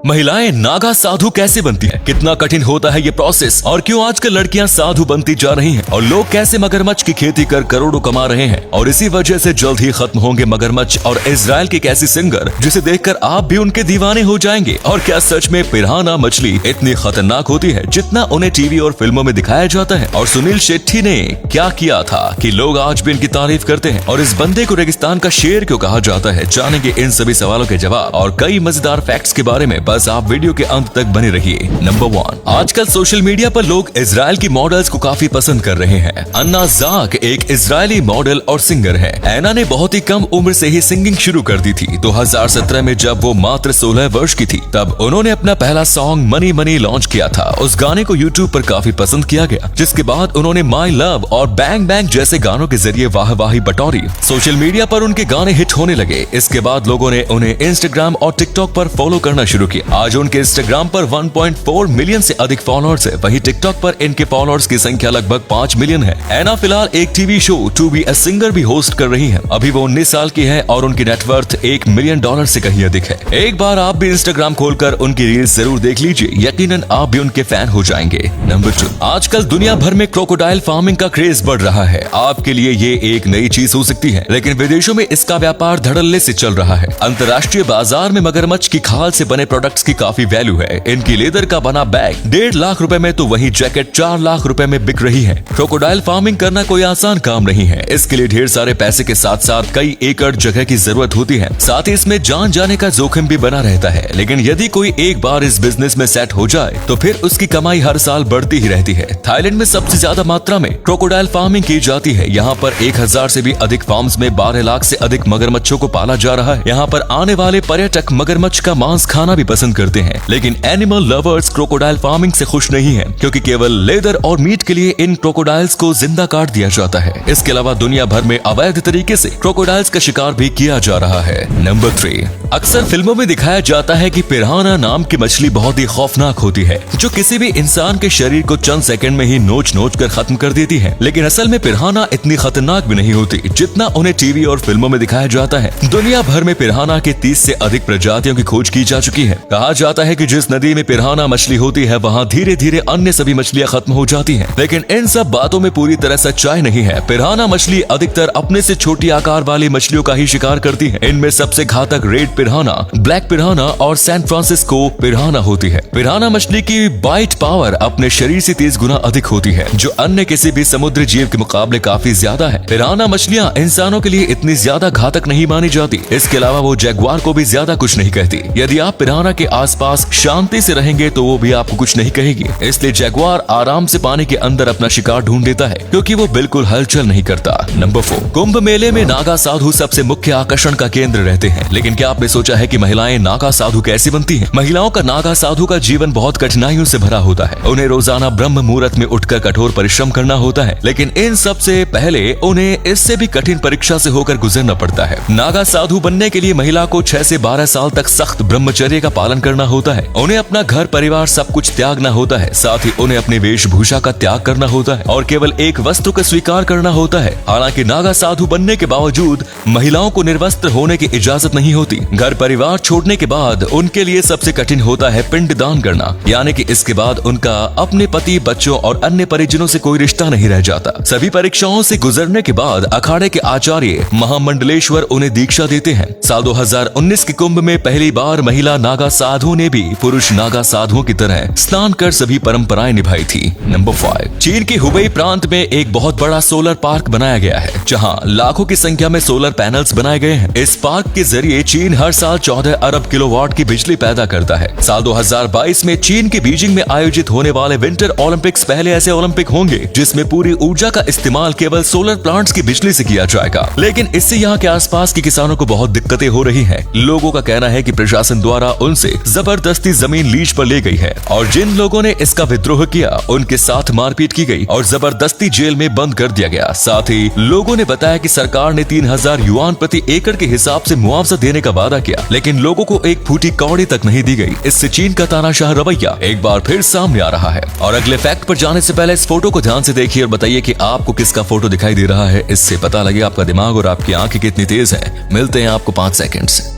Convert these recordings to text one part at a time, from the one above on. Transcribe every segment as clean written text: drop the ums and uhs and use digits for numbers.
महिलाएं नागा साधु कैसे बनती हैं? कितना कठिन होता है ये प्रोसेस और क्यों आजकल लड़कियां साधु बनती जा रही हैं? और लोग कैसे मगरमच्छ की खेती कर करोड़ों कमा रहे हैं? और इसी वजह से जल्द ही खत्म होंगे मगरमच्छ। और इजराइल की एक ऐसी सिंगर जिसे देखकर आप भी उनके दीवाने हो जाएंगे। और क्या सच में पिराना मछली इतनी खतरनाक होती है जितना उन्हें टीवी और फिल्मों में दिखाया जाता है? और सुनील शेट्टी ने क्या किया था कि लोग आज भी इनकी तारीफ करते हैं? और इस बंदे को रेगिस्तान का शेर क्यों कहा जाता है? जानेंगे इन सभी सवालों के जवाब और कई मजेदार फैक्ट्स के बारे में। बस आप वीडियो के अंत तक बने रहिए। नंबर 1, आजकल सोशल मीडिया पर लोग इजराइल की मॉडल्स को काफी पसंद कर रहे हैं। अन्ना जाक एक इजरायली मॉडल और सिंगर है। ऐना ने बहुत ही कम उम्र से ही सिंगिंग शुरू कर दी थी। 2017 में जब वो मात्र 16 वर्ष की थी तब उन्होंने अपना पहला सॉन्ग मनी मनी लॉन्च किया था। उस गाने को यूट्यूब पर काफी पसंद किया गया, जिसके बाद उन्होंने माई लव और बैंग बैंग जैसे गानों के जरिए वाहवाही बटोरी। सोशल मीडिया पर उनके गाने हिट होने लगे। इसके बाद लोगों ने उन्हें इंस्टाग्राम और टिकटॉक पर फॉलो करना शुरू किया। आज उनके इंस्टाग्राम पर 1.4 मिलियन से अधिक फॉलोअर्स है। वहीं टिकटॉक पर इनके फॉलोअर्स की संख्या लगभग 5 मिलियन है। ऐना फिलहाल एक TV show to be a singer भी होस्ट कर रही है। अभी वो 19 साल की है और उनकी नेटवर्थ $1 मिलियन से कहीं अधिक है। एक बार आप भी इंस्टाग्राम खोलकर उनकी रील्स जरूर देख लीजिए, यकीनन आप भी उनके फैन हो जाएंगे। नंबर 2, आजकल दुनिया भर में क्रोकोडाइल फार्मिंग का क्रेज बढ़ रहा है। आपके लिए ये एक नई चीज हो सकती है, लेकिन विदेशों में इसका व्यापार धड़ल्ले से चल रहा है। अंतर्राष्ट्रीय बाजार में मगरमच्छ की खाल से बने प्रोडक्ट्स की काफी वैल्यू है। इनकी लेदर का बना बैग 1.5 लाख रुपए में तो वही जैकेट 4 लाख रुपए में बिक रही है। क्रोकोडाइल फार्मिंग करना कोई आसान काम नहीं है। इसके लिए ढेर सारे पैसे के साथ साथ कई एकड़ जगह की जरूरत होती है। साथ ही इसमें जान जाने का जोखिम भी बना रहता है। लेकिन यदि कोई एक बार इस बिजनेस में सेट हो जाए तो फिर उसकी कमाई हर साल बढ़ती ही रहती है। थाईलैंड में सबसे ज्यादा मात्रा में क्रोकोडाइल फार्मिंग की जाती है। यहाँ पर 1000 से भी अधिक फार्म्स में 12 लाख से अधिक मगरमच्छों को पाला जा रहा है। यहाँ पर आने वाले पर्यटक मगरमच्छ का मांस खाना भी पसंद करते हैं। लेकिन एनिमल लवर्स क्रोकोडाइल फार्मिंग से खुश नहीं है, क्योंकि केवल लेदर और मीट के लिए इन क्रोकोडाइल्स को जिंदा काट दिया जाता है। इसके अलावा दुनिया भर में अवैध तरीके से क्रोकोडाइल्स का शिकार भी किया जा रहा है। नंबर 3, अक्सर फिल्मों में दिखाया जाता है कि पिराना नाम की मछली बहुत ही खौफनाक होती है, जो किसी भी इंसान के शरीर को चंद सेकंड में ही नोच नोच कर खत्म कर देती है। लेकिन असल में पिराना इतनी खतरनाक भी नहीं होती जितना उन्हें टीवी और फिल्मों में दिखाया जाता है। दुनिया भर में पिराना के 30 से अधिक प्रजातियों की खोज की जा चुकी है। कहा जाता है कि जिस नदी में पिराना मछली होती है वहाँ धीरे धीरे अन्य सभी मछलियाँ खत्म हो जाती हैं। लेकिन इन सब बातों में पूरी तरह सच्चाई नहीं है। पिराना मछली अधिकतर अपने से छोटी आकार वाली मछलियों का ही शिकार करती है। इनमें सबसे घातक रेड पिराना, ब्लैक पिराना और सैन फ्रांसिस्को पिराना होती है। पिराना मछली की बाइट पावर अपने शरीर से 30 गुना अधिक होती है, जो अन्य किसी भी समुद्री जीव के मुकाबले काफी ज्यादा है। पिराना मछलियाँ इंसानों के लिए इतनी ज्यादा घातक नहीं मानी जाती। इसके अलावा वो जैगुआर को भी ज्यादा कुछ नहीं कहती। यदि आप पिराना के आसपास शांति से रहेंगे तो वो भी आपको कुछ नहीं कहेगी। इसलिए जैगुआर आराम से पानी के अंदर अपना शिकार ढूंढ लेता है, क्योंकि वो बिल्कुल हलचल नहीं करता। नंबर 4, कुंभ मेले में नागा साधु सबसे मुख्य आकर्षण का केंद्र रहते हैं। लेकिन क्या आपने सोचा है कि महिलाएं नागा साधु कैसी बनती हैं? महिलाओं का नागा साधु का जीवन बहुत कठिनाइयों से भरा होता है। उन्हें रोजाना ब्रह्म मुहूर्त में उठकर कठोर परिश्रम करना होता है। लेकिन इन सब से पहले उन्हें इससे भी कठिन परीक्षा से होकर गुजरना पड़ता है। नागा साधु बनने के लिए महिला को 6 से 12 साल तक सख्त ब्रह्मचर्य का पालन करना होता है। उन्हें अपना घर परिवार सब कुछ त्यागना होता है। साथ ही उन्हें अपनी वेशभूषा का त्याग करना होता है और केवल एक वस्त्र को स्वीकार करना होता है। हालांकि नागा साधु बनने के बावजूद महिलाओं को निर्वस्त्र होने की इजाजत नहीं होती। घर परिवार छोड़ने के बाद उनके लिए सबसे कठिन होता है पिंडदान करना, यानी कि इसके बाद उनका अपने पति, बच्चों और अन्य परिजनों से कोई रिश्ता नहीं रह जाता। सभी परीक्षाओं से गुजरने के बाद अखाड़े के आचार्य महामंडलेश्वर उन्हें दीक्षा देते हैं। साल 2019 के कुंभ में पहली बार महिला नागा साधु ने भी पुरुष नागा साधुओं की तरह स्नान कर सभी परंपराएं निभाई थी। नंबर 5, चीन के हुबेई प्रांत में एक बहुत बड़ा सोलर पार्क बनाया गया है, जहां लाखों की संख्या में सोलर पैनल्स बनाए गए हैं। इस पार्क के जरिए चीन हर साल 14 अरब किलोवाट की बिजली पैदा करता है। साल 2022 में चीन के बीजिंग में आयोजित होने वाले विंटर ओलंपिक्स पहले ऐसे ओलंपिक होंगे जिसमें पूरी ऊर्जा का इस्तेमाल केवल सोलर प्लांट्स की बिजली से किया जाएगा। लेकिन इससे यहाँ के आसपास के किसानों को बहुत दिक्कतें हो रही हैं। लोगों का कहना है कि प्रशासन द्वारा उनसे जबरदस्ती जमीन लीज पर ले गई है और जिन लोगों ने इसका विद्रोह किया उनके साथ मारपीट की गई और जबरदस्ती जेल में बंद कर दिया गया। साथ ही लोगों ने बताया कि सरकार ने 3000 युआन प्रति एकड़ के हिसाब से मुआवजा देने का वादा किया, लेकिन लोगों को एक फूटी कौड़ी तक नहीं दी गई। इससे चीन का तानाशाह रवैया एक बार फिर सामने आ रहा है। और अगले फैक्ट पर जाने से पहले इस फोटो को ध्यान से देखिए और बताइए कि आपको किसका फोटो दिखाई दे रहा है। इससे पता लगे आपका दिमाग और आपकी आंखें कितनी तेज है। मिलते हैं आपको 5 सेकंड से।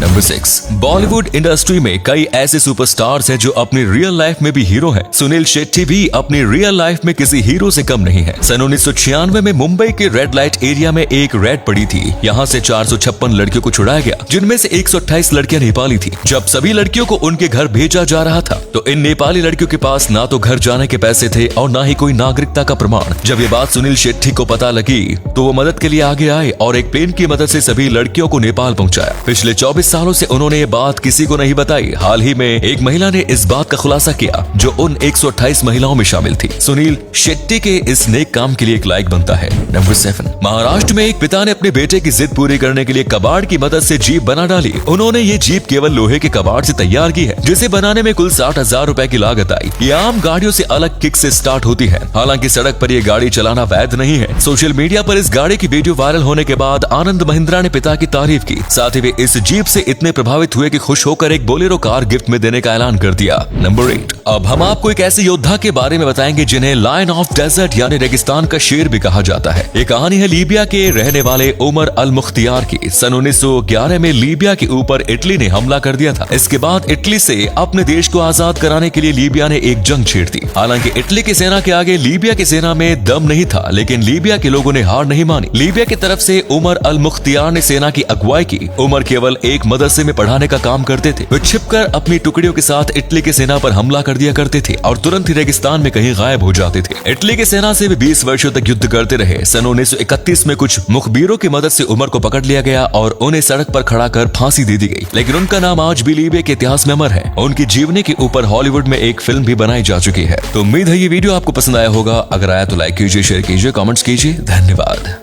नंबर 6, बॉलीवुड इंडस्ट्री में कई ऐसे सुपरस्टार्स हैं जो अपनी रियल लाइफ में भी हीरो हैं। सुनील शेट्टी भी अपनी रियल लाइफ में किसी हीरो से कम नहीं है। सन 1996 में मुंबई के रेड लाइट एरिया में एक रेड पड़ी थी। यहाँ से 456 लड़कियों को छुड़ाया गया, जिनमें से 128 लड़कियां नेपाली थी। जब सभी लड़कियों को उनके घर भेजा जा रहा था तो इन नेपाली लड़कियों के पास ना तो घर जाने के पैसे थे और ना ही कोई नागरिकता का प्रमाण। जब ये बात सुनील शेट्टी को पता लगी तो वो मदद के लिए आगे आए और एक प्लेन की मदद से सभी लड़कियों को नेपाल पहुंचाया। पिछले 24 सालों से उन्होंने ये बात किसी को नहीं बताई। हाल ही में एक महिला ने इस बात का खुलासा किया जो उन 128 महिलाओं में शामिल थी। सुनील शेट्टी के इस नेक काम के लिए एक लाइक बनता है। नंबर 7, महाराष्ट्र में एक पिता ने अपने बेटे की जिद पूरी करने के लिए कबाड़ की मदद से जीप बना डाली। उन्होंने ये जीप केवल लोहे के कबाड़ से तैयार की है, जिसे बनाने में कुल 60,000 रुपए की लागत आई। ये आम गाड़ियों से अलग किक से स्टार्ट होती है। हालांकि सड़क पर ये गाड़ी चलाना वैध नहीं है। सोशल मीडिया पर इस गाड़ी की वीडियो वायरल होने के बाद आनंद महिंद्रा ने पिता की तारीफ की। साथ ही वे इस जीप से इतने प्रभावित हुए कि खुश होकर एक बोलेरो कार गिफ्ट में देने का ऐलान कर दिया। नंबर 8, अब हम आपको एक ऐसे योद्धा के बारे में बताएंगे जिन्हें लायन ऑफ डेजर्ट यानी रेगिस्तान का शेर भी कहा जाता है। ये कहानी है लीबिया के रहने वाले उमर अल मुख्तियार की। सन 1911 में लीबिया के ऊपर इटली ने हमला कर दिया था। इसके बाद इटली से अपने देश को आजाद कराने के लिए लीबिया ने एक जंग छेड़ दी। हालांकि इटली की सेना के आगे लीबिया की सेना में दम नहीं था, लेकिन लीबिया के लोगों ने हार नहीं मानी। लीबिया की तरफ से उमर अल मुख्तियार ने सेना की अगुवाई की। उमर केवल एक मदरसे में पढ़ाने का काम करते थे। वे छिपकर अपनी टुकड़ियों के साथ इटली की सेना पर हमला कर दिया करते थे और तुरंत ही रेगिस्तान में कहीं गायब हो जाते थे। इटली की सेना से वे 20 वर्षों तक युद्ध करते रहे। सन 1931 में कुछ मुखबिरों की मदद से उमर को पकड़ लिया गया और उन्हें सड़क पर खड़ा कर फांसी दे दी गई। लेकिन उनका नाम आज भी लीबिया के इतिहास में अमर है। उनकी जीवनी के ऊपर हॉलीवुड में एक फिल्म भी बनाई जा चुकी है। तो उम्मीद है ये वीडियो आपको पसंद आया होगा। अगर आया तो लाइक कीजिए, शेयर कीजिए, कमेंट्स कीजिए। धन्यवाद।